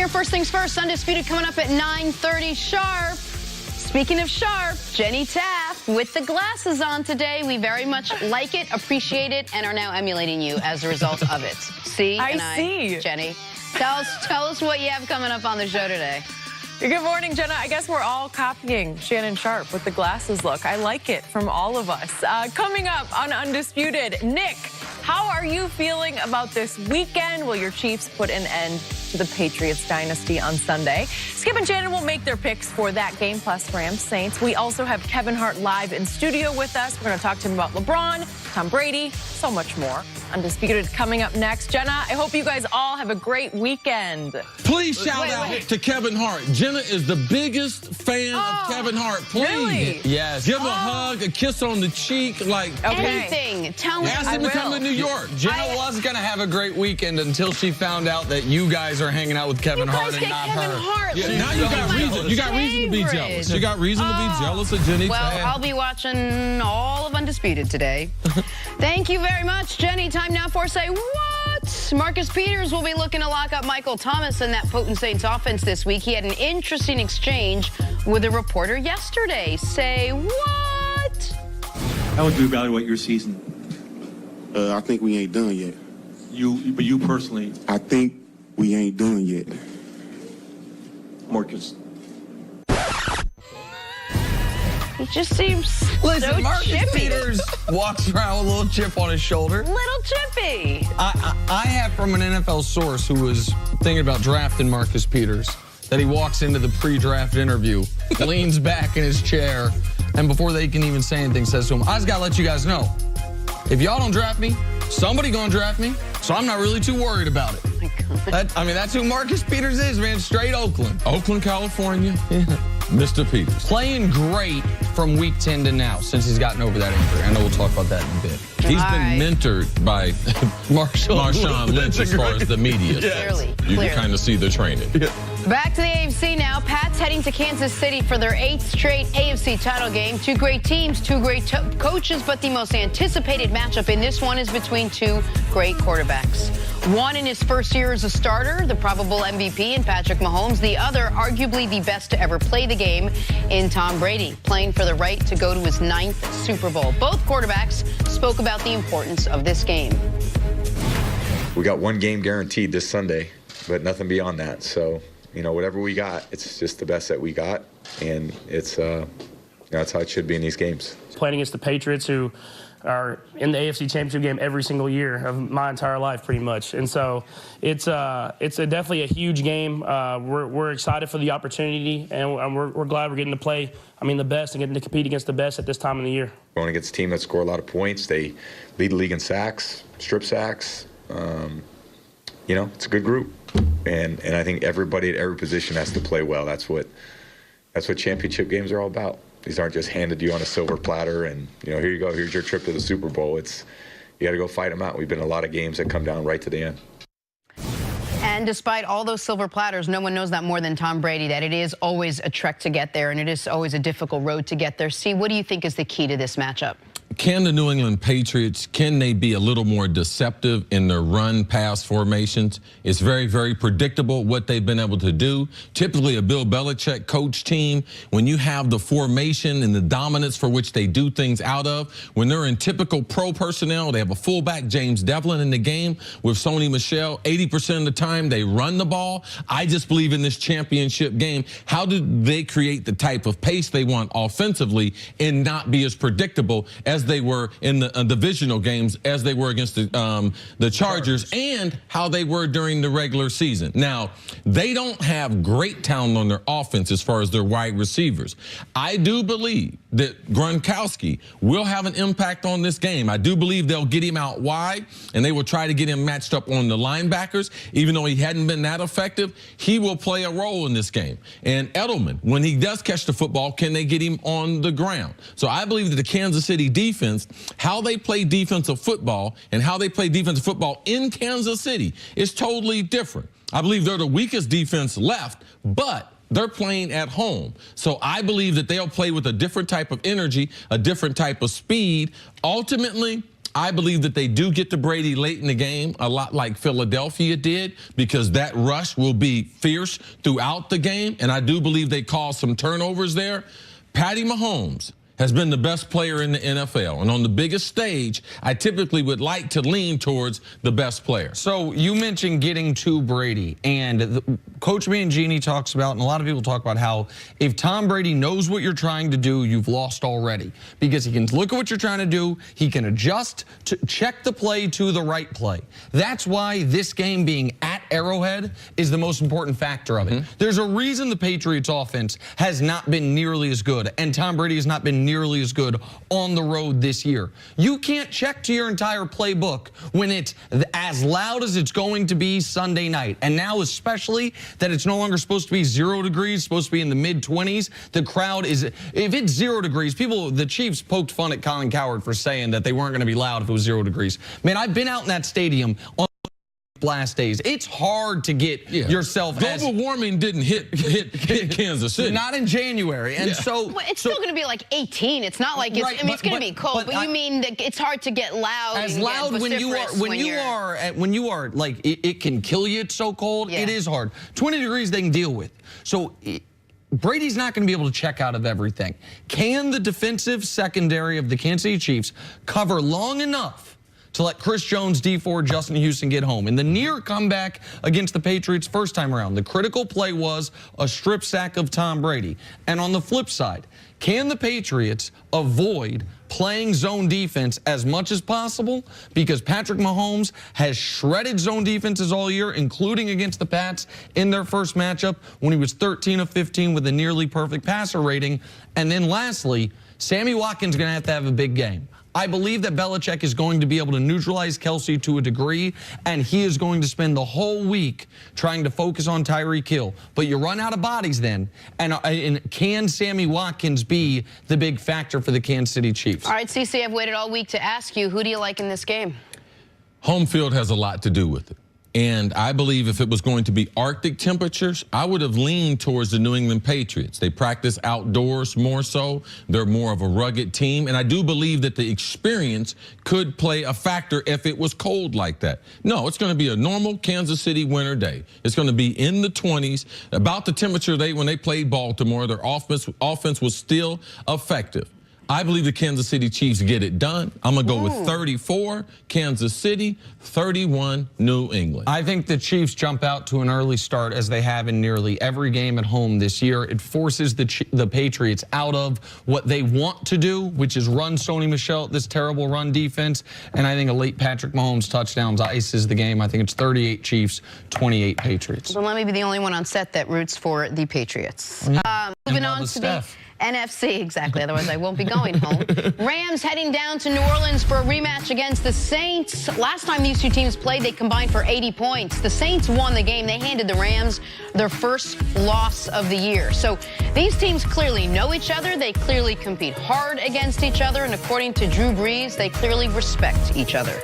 Here, first things first, Undisputed coming up at 9:30 sharp. Speaking of sharp, Jenny Taft with the glasses on today. We very much like it, appreciate it, and are now emulating you as a result of it. See? I see. Jenny, tell us what you have coming up on the show today. Good morning, Jenna. I guess we're all copying Shannon Sharp with the glasses look. I like it from all of us. Coming up on Undisputed, Nick, how are you feeling about this weekend? Will your Chiefs put an end to the Patriots dynasty on Sunday? Skip and Shannon will make their picks for that game, plus Rams Saints. We also have Kevin Hart live in studio with us. We're going to talk to him about LeBron, Tom Brady, so much more. Undisputed coming up next. Jenna, I hope you guys all have a great weekend. Please shout out to Kevin Hart. Jenna is the biggest fan of Kevin Hart. Please. Really? Yes. Give him a hug, a kiss on the cheek. Like, anything. Tell me. Ask him to come to New York. Jenna was going to have a great weekend until she found out that you guys are hanging out with Kevin Hart and not her. Yeah, now you got reason. You got reason to be jealous. You got reason to be jealous of Jenny. Well, I'll be watching all of Undisputed today. Thank you very much, Jenny. Time now for Say What? Marcus Peters will be looking to lock up Michael Thomas in that potent Saints offense this week. He had an interesting exchange with a reporter yesterday. Say what? How would you evaluate your season? I think we ain't done yet. But you personally? I think we ain't done yet. Marcus. He just seems so Marcus chippy. Peters walks around with a little chip on his shoulder. Little chippy. I have from an NFL source who was thinking about drafting Marcus Peters that he walks into the pre-draft interview, leans back in his chair, and before they can even say anything, says to him, I just got to let you guys know, if y'all don't draft me, somebody going to draft me, so I'm not really too worried about it. That's who Marcus Peters is, man. Straight Oakland. Oakland, California. Yeah. Mr. Peters. Playing great from week 10 to now since he's gotten over that injury. I know we'll talk about that in a bit. He's been mentored by Marshawn Lynch as far as the media. Clearly. You can kind of see the training. Yeah. Back to the AFC now. Pats heading to Kansas City for their 8th straight AFC title game. Two great teams, two great coaches, but the most anticipated matchup in this one is between two great quarterbacks. One in his first year as a starter, the probable MVP in Patrick Mahomes. The other, arguably the best to ever play the game in Tom Brady, playing for the right to go to his 9th Super Bowl. Both quarterbacks spoke about the importance of this game. We got one game guaranteed this Sunday, but nothing beyond that. So, whatever we got, it's just the best that we got, and it's that's how it should be in these games. Playing against the Patriots, who are in the AFC Championship game every single year of my entire life, pretty much. And so it's definitely a huge game. We're excited for the opportunity, and we're glad we're getting to play, the best, and getting to compete against the best at this time of the year. Going against a team that score a lot of points, they lead the league in sacks, strip sacks. It's a good group, and I think everybody at every position has to play well. That's what championship games are all about. These aren't just handed to you on a silver platter and, here you go, here's your trip to the Super Bowl. You got to go fight them out. We've been in a lot of games that come down right to the end. And despite all those silver platters, no one knows that more than Tom Brady, that it is always a trek to get there, and it is always a difficult road to get there. See, what do you think is the key to this matchup? Can the New England Patriots, can they be a little more deceptive in their run-pass formations? It's very, very predictable what they've been able to do. Typically a Bill Belichick coach team, when you have the formation and the dominance for which they do things out of, when they're in typical pro personnel, they have a fullback, James Devlin, in the game with Sony Michel. 80% of the time they run the ball. I just believe in this championship game, how do they create the type of pace they want offensively and not be as predictable as they were in the divisional games, as they were against the Chargers, and how they were during the regular season. Now, they don't have great talent on their offense as far as their wide receivers. I do believe that Gronkowski will have an impact on this game. I do believe they'll get him out wide, and they will try to get him matched up on the linebackers. Even though he hadn't been that effective, he will play a role in this game. And Edelman, when he does catch the football, can they get him on the ground? So I believe that the Kansas City defense, how they play defensive football and how they play defensive football in Kansas City is totally different. I believe they're the weakest defense left, but they're playing at home. So I believe that they'll play with a different type of energy, a different type of speed. Ultimately, I believe that they do get to Brady late in the game, a lot like Philadelphia did, because that rush will be fierce throughout the game, and I do believe they cause some turnovers there. Patty Mahomes has been the best player in the NFL. And on the biggest stage, I typically would like to lean towards the best player. So you mentioned getting to Brady, and Coach Mangini talks about, and a lot of people talk about how if Tom Brady knows what you're trying to do, you've lost already. Because he can look at what you're trying to do, he can adjust to check the play to the right play. That's why this game being at Arrowhead is the most important factor of it. There's a reason the Patriots offense has not been nearly as good, and Tom Brady has not been nearly as good on the road this year. You can't check to your entire playbook when it's as loud as it's going to be Sunday night. And now especially that it's no longer supposed to be 0 degrees, supposed to be in the mid-20s. The crowd is, if it's 0 degrees, the Chiefs poked fun at Colin Cowherd for saying that they weren't going to be loud if it was 0 degrees. Man, I've been out in that stadium on blast days. It's hard to get yourself. Global warming didn't hit Kansas City. Not in January. And so well, it's still going to be like 18. It's not like it's, right, I mean, it's going to be cold, but you mean that it's hard to get loud. As loud when you are like it can kill you. It's so cold. It is hard. 20 degrees they can deal with. So Brady's not going to be able to check out of everything. Can the defensive secondary of the Kansas City Chiefs cover long enough to let Chris Jones, D Ford, Justin Houston get home? In the near comeback against the Patriots first time around, the critical play was a strip sack of Tom Brady. And on the flip side, can the Patriots avoid playing zone defense as much as possible? Because Patrick Mahomes has shredded zone defenses all year, including against the Pats in their first matchup when he was 13 of 15 with a nearly perfect passer rating. And then lastly, Sammy Watkins is going to have a big game. I believe that Belichick is going to be able to neutralize Kelsey to a degree, and he is going to spend the whole week trying to focus on Tyreek Hill. But you run out of bodies then, and can Sammy Watkins be the big factor for the Kansas City Chiefs? All right, CC, I've waited all week to ask you, who do you like in this game? Home field has a lot to do with it. And I believe if it was going to be Arctic temperatures, I would have leaned towards the New England Patriots. They practice outdoors more so. They're more of a rugged team. And I do believe that the experience could play a factor if it was cold like that. No, it's going to be a normal Kansas City winter day. It's going to be in the 20s, about the temperature when they played Baltimore. Their offense was still effective. I believe the Kansas City Chiefs get it done. I'm going to go with 34, Kansas City, 31, New England. I think the Chiefs jump out to an early start as they have in nearly every game at home this year. It forces the Patriots out of what they want to do, which is run Sony Michel, this terrible run defense. And I think a late Patrick Mahomes touchdown ices the game. I think it's 38 Chiefs, 28 Patriots. Well, let me be the only one on set that roots for the Patriots. Moving on to the NFC, exactly. Otherwise, I won't be going home. Rams heading down to New Orleans for a rematch against the Saints. Last time these two teams played, they combined for 80 points. The Saints won the game. They handed the Rams their first loss of the year. So these teams clearly know each other. They clearly compete hard against each other. And according to Drew Brees, they clearly respect each other.